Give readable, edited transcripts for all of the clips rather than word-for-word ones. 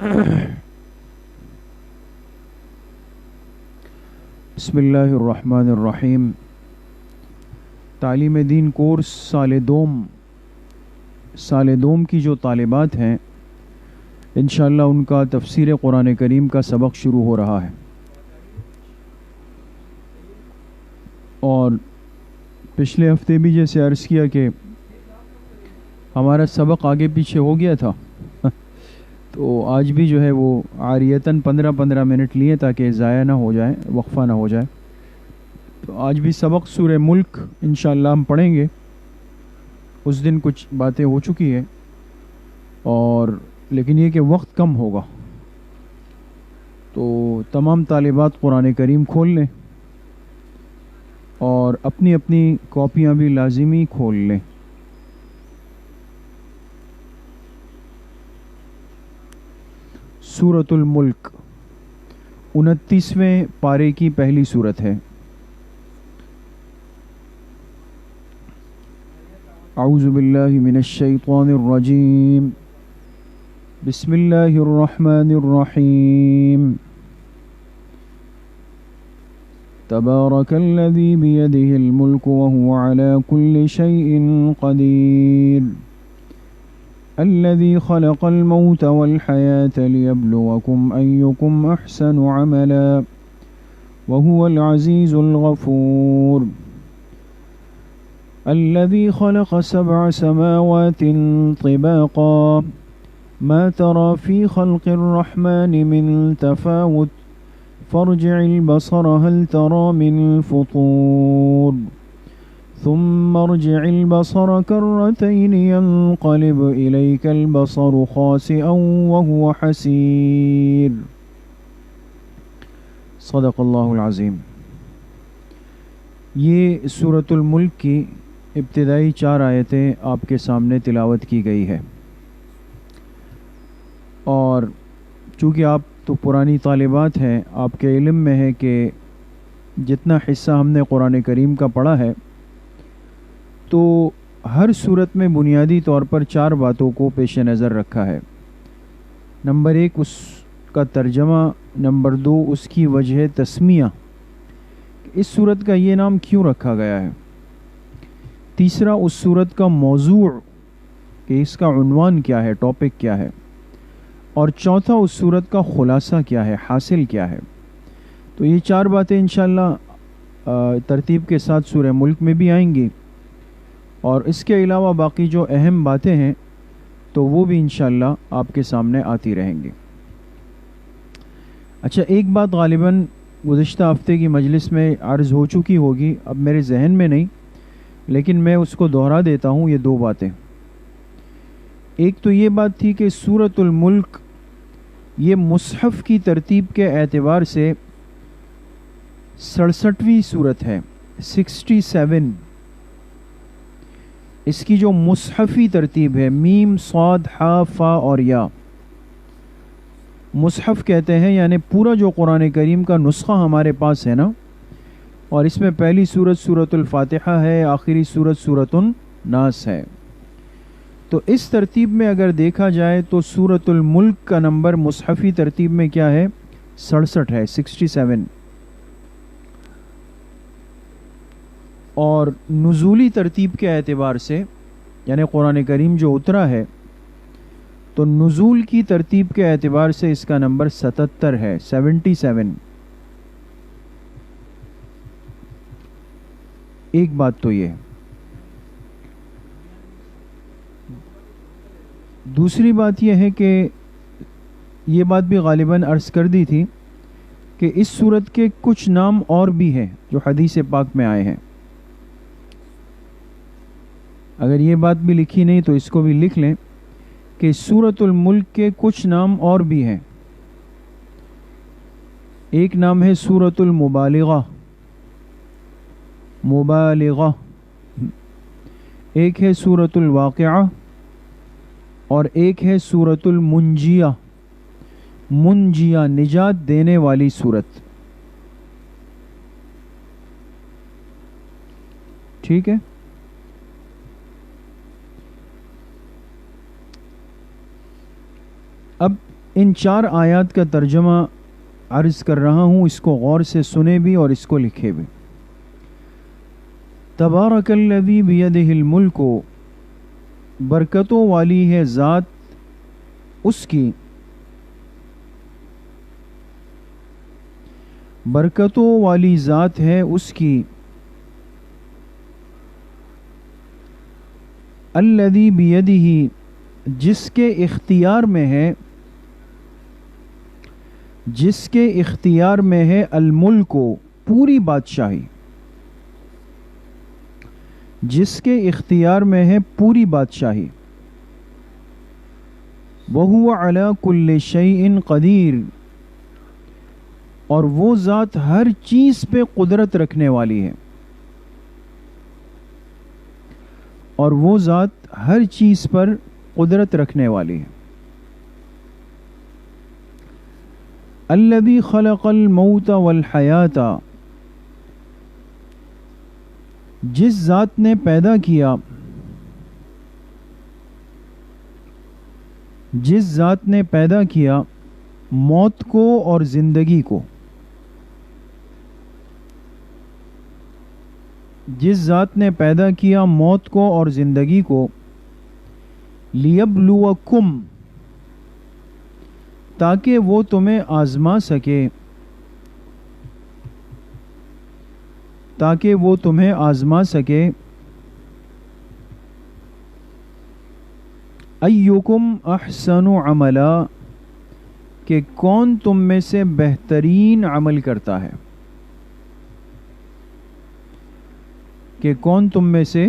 بسم اللہ الرحمن الرحیم۔ تعلیم دین کورس سال دوم کی جو طالبات ہیں، انشاءاللہ ان کا تفسیر قرآن کریم کا سبق شروع ہو رہا ہے، اور پچھلے ہفتے بھی جیسے عرض کیا کہ ہمارا سبق آگے پیچھے ہو گیا تھا تو آج بھی جو ہے وہ عاریتاً 15 منٹ لیے تاکہ ضائع نہ ہو جائے، وقفہ نہ ہو جائے۔ تو آج بھی سبق سورہ ملک انشاءاللہ ہم پڑھیں گے۔ اس دن کچھ باتیں ہو چکی ہیں، اور لیکن یہ کہ وقت کم ہوگا، تو تمام طالبات قرآن کریم کھول لیں اور اپنی اپنی کاپیاں بھی لازمی کھول لیں۔ سورۃ الملک 29ویں پارے کی پہلی سورت ہے۔ اعوذ باللہ من الشیطان الرجیم، بسم اللہ الرحمن الرحیم۔ تبارک الذی بیدہ الملک وہو علی کل شیء قدیر، الذي خلق الموت والحياة ليبلوكم أيكم أحسن عملا وهو العزيز الغفور، الذي خلق 7 سماوات طباقا ما ترى في خلق الرحمن من تفاوت فارجع البصر هل ترى من فطور ثم ارجع البصر كرتين ينقلب إليك البصر خاسئا وهو حسير، صدق اللہ العظیم۔ یہ سورۃ الملک کی ابتدائی 4 آیتیں آپ کے سامنے تلاوت کی گئی ہے، اور چونکہ آپ تو پرانی طالبات ہیں، آپ کے علم میں ہے کہ جتنا حصہ ہم نے قرآن کریم کا پڑھا ہے، تو ہر صورت میں بنیادی طور پر 4 باتوں کو پیش نظر رکھا ہے۔ نمبر 1 اس کا ترجمہ، نمبر 2 اس کی وجہ تسمیہ، اس صورت کا یہ نام کیوں رکھا گیا ہے، تیسرا اس صورت کا موضوع کہ اس کا عنوان کیا ہے، ٹاپک کیا ہے، اور چوتھا اس صورت کا خلاصہ کیا ہے، حاصل کیا ہے۔ تو یہ 4 باتیں انشاءاللہ ترتیب کے ساتھ سورہ ملک میں بھی آئیں گی، اور اس کے علاوہ باقی جو اہم باتیں ہیں تو وہ بھی انشاءاللہ آپ کے سامنے آتی رہیں گی۔ اچھا، ایک بات غالباً گزشتہ ہفتے کی مجلس میں عرض ہو چکی ہوگی، اب میرے ذہن میں نہیں، لیکن میں اس کو دہرا دیتا ہوں، یہ 2 باتیں۔ ایک تو یہ بات تھی کہ سورۃ الملک یہ مصحف کی ترتیب کے اعتبار سے 67ویں صورت ہے، 67۔ اس کی جو مصحفی ترتیب ہے، میم صاد حا فا اور یا، مصحف کہتے ہیں یعنی پورا جو قرآن کریم کا نسخہ ہمارے پاس ہے نا، اور اس میں پہلی سورت سورۃ الفاتحہ ہے، آخری سورت سورۃ الناس ہے۔ تو اس ترتیب میں اگر دیکھا جائے تو سورۃ الملک کا نمبر مصحفی ترتیب میں کیا ہے، 67 ہے، 67۔ اور نزولی ترتیب کے اعتبار سے یعنی قرآن کریم جو اترا ہے، تو نزول کی ترتیب کے اعتبار سے اس کا نمبر 77 ہے، 77۔ ایک بات تو یہ۔ دوسری بات یہ ہے کہ یہ بات بھی غالباً عرض کر دی تھی کہ اس سورت کے کچھ نام اور بھی ہیں جو حدیث پاک میں آئے ہیں۔ اگر یہ بات بھی لکھی نہیں تو اس کو بھی لکھ لیں کہ سورۃ الملک کے کچھ نام اور بھی ہیں۔ ایک نام ہے سورۃ المبالغہ، مبالغہ، ایک ہے سورۃ الواقعہ، اور ایک ہے سورۃ المنجیہ، منجیہ نجات دینے والی سورت۔ ٹھیک ہے۔ اب ان 4 آیات کا ترجمہ عرض کر رہا ہوں، اس کو غور سے سنے بھی اور اس کو لکھے بھی۔ تبارک الذی بیدہ الملک، برکتوں والی ہے ذات اس کی، برکتوں والی ذات ہے اس کی، الذی بیدہ، جس کے اختیار میں ہے، جس کے اختیار میں ہے، الملک، پوری بادشاہی، جس کے اختیار میں ہے پوری بادشاہی، وَهُوَ عَلَى كُلِّ شَيْءٍ قَدِيرٌ، اور وہ ذات ہر چیز پہ قدرت رکھنے والی ہے، اور وہ ذات ہر چیز پر قدرت رکھنے والی ہے۔ الذی خلق الموت والحیات، جس ذات نے پیدا کیا، جس ذات نے پیدا کیا موت کو اور زندگی کو، جس ذات نے پیدا کیا موت کو اور زندگی کو، لیبلوکم، تاکہ وہ تمہیں آزما سکے، تاکہ وہ تمہیں آزما سکے، ایکم احسن عملا، کہ کون تم میں سے بہترین عمل کرتا ہے، کہ کون تم میں سے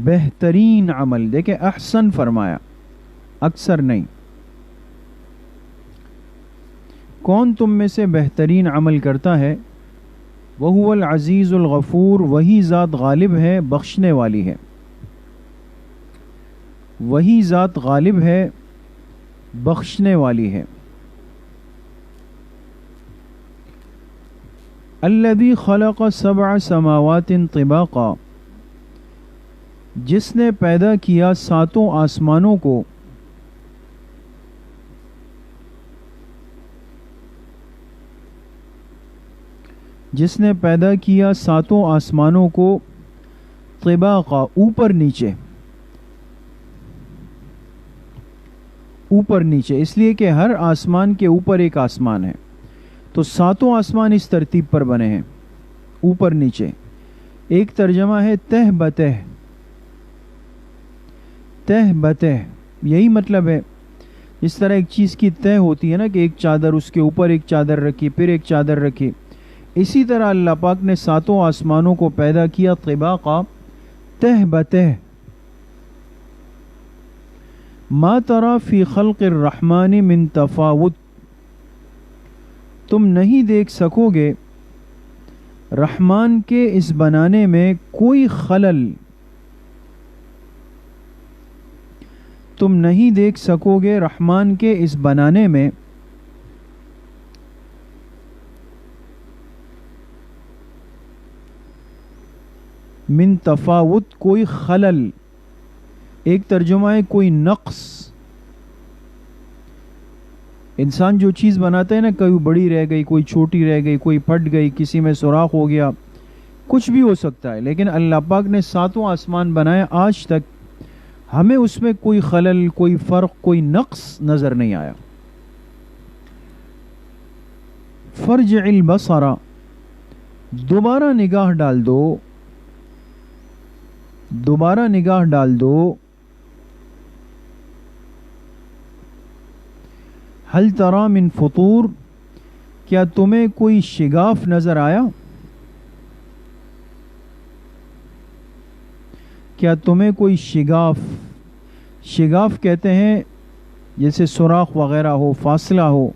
بہترین عمل، دیکھیں احسن فرمایا، اکثر نہیں، کون تم میں سے بہترین عمل کرتا ہے، وَهُوَ الْعَزِيزُ الْغَفُورُ، وہی ذات غالب ہے بخشنے والی ہے، وہی ذات غالب ہے بخشنے والی ہے۔ الذی خلق 7 سماوات طباقا، جس نے پیدا کیا 7 آسمانوں کو، جس نے پیدا کیا 7 آسمانوں کو، طباقا، اوپر نیچے، اوپر نیچے، اس لیے کہ ہر آسمان کے اوپر ایک آسمان ہے، تو 7 آسمان اس ترتیب پر بنے ہیں، اوپر نیچے۔ ایک ترجمہ ہے تہ بتہ، تہ بتہ، یہی مطلب ہے، اس طرح ایک چیز کی تہ ہوتی ہے نا، کہ ایک چادر، اس کے اوپر ایک چادر رکھی، پھر ایک چادر رکھی، اسی طرح اللہ پاک نے 7 آسمانوں کو پیدا کیا طباقا، تہ بتہ۔ ما ترى فی خلق الرحمن من تفاوت، تم نہیں دیکھ سکو گے رحمان کے اس بنانے میں کوئی خلل، تم نہیں دیکھ سکو گے رحمان کے اس بنانے میں من تفاوت، کوئی خلل، ایک ترجمہ ہے کوئی نقص۔ انسان جو چیز بناتا ہے نا، کوئی بڑی رہ گئی، کوئی چھوٹی رہ گئی، کوئی پھٹ گئی، کسی میں سوراخ ہو گیا، کچھ بھی ہو سکتا ہے، لیکن اللہ پاک نے 7 آسمان بنائے، آج تک ہمیں اس میں کوئی خلل، کوئی فرق، کوئی نقص نظر نہیں آیا۔ فرجع البصر، دوبارہ نگاہ ڈال دو، دوبارہ نگاہ ڈال دو، هل ترى من فطور، کیا تمہیں کوئی شگاف نظر آیا، کیا تمہیں کوئی شگاف، شگاف کہتے ہیں جیسے سوراخ وغیرہ ہو، فاصلہ ہو۔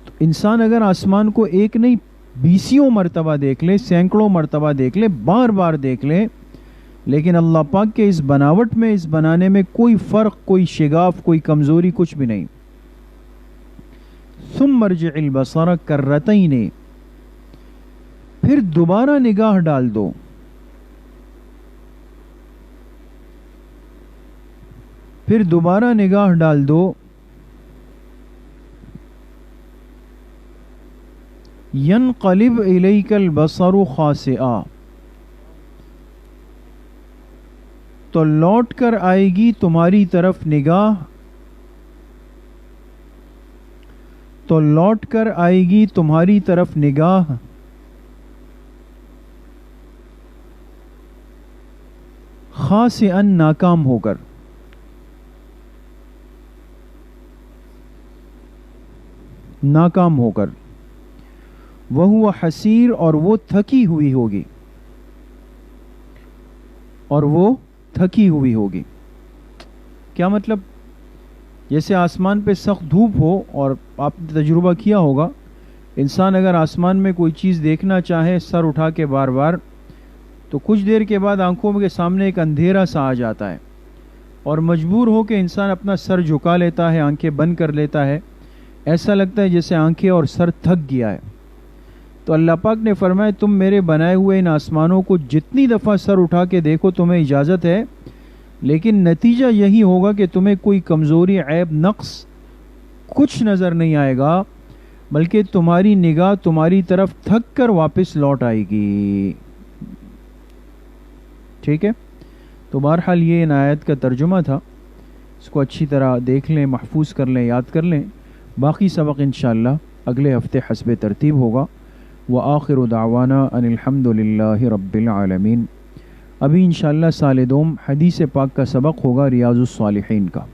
تو انسان اگر آسمان کو ایک نہیں 20 مرتبہ دیکھ لے، سینکڑوں مرتبہ دیکھ لے، بار بار دیکھ لے، لیکن اللہ پاک کے اس بناوٹ میں، اس بنانے میں کوئی فرق، کوئی شگاف، کوئی کمزوری، کچھ بھی نہیں۔ ثم ارجع البصر کرتین، پھر دوبارہ نگاہ ڈال دو، پھر دوبارہ نگاہ ڈال دو، ینقلب الیک البصر خاسئا، تو لوٹ کر آئے گی تمہاری طرف نگاہ، تو لوٹ کر آئے گی تمہاری طرف نگاہ خاسئا، ناکام ہو کر، ناکام ہو کر، وہو حسیر، اور وہ تھکی ہوئی ہوگی، اور وہ تھکی ہوئی ہوگی۔ کیا مطلب؟ جیسے آسمان پہ سخت دھوپ ہو، اور آپ نے تجربہ کیا ہوگا، انسان اگر آسمان میں کوئی چیز دیکھنا چاہے سر اٹھا کے بار بار، تو کچھ دیر کے بعد آنکھوں کے سامنے ایک اندھیرا سا آ جاتا ہے، اور مجبور ہو کے انسان اپنا سر جھکا لیتا ہے، آنکھیں بند کر لیتا ہے، ایسا لگتا ہے جیسے آنکھیں اور سر تھک گیا ہے۔ تو اللہ پاک نے فرمایا تم میرے بنائے ہوئے ان آسمانوں کو جتنی دفعہ سر اٹھا کے دیکھو تمہیں اجازت ہے، لیکن نتیجہ یہی ہوگا کہ تمہیں کوئی کمزوری، عیب، نقص کچھ نظر نہیں آئے گا، بلکہ تمہاری نگاہ تمہاری طرف تھک کر واپس لوٹ آئے گی۔ ٹھیک ہے؟ تو بہرحال یہ ان آیت کا ترجمہ تھا، اس کو اچھی طرح دیکھ لیں، محفوظ کر لیں، یاد کر لیں۔ باقی سبق انشاءاللہ اگلے ہفتے حسب ترتیب ہوگا۔ وآخر دعوانا ان الحمد للہ رب العالمین۔ ابھی انشاءاللہ سال دوم حدیث پاک کا سبق ہوگا ریاض الصالحین کا۔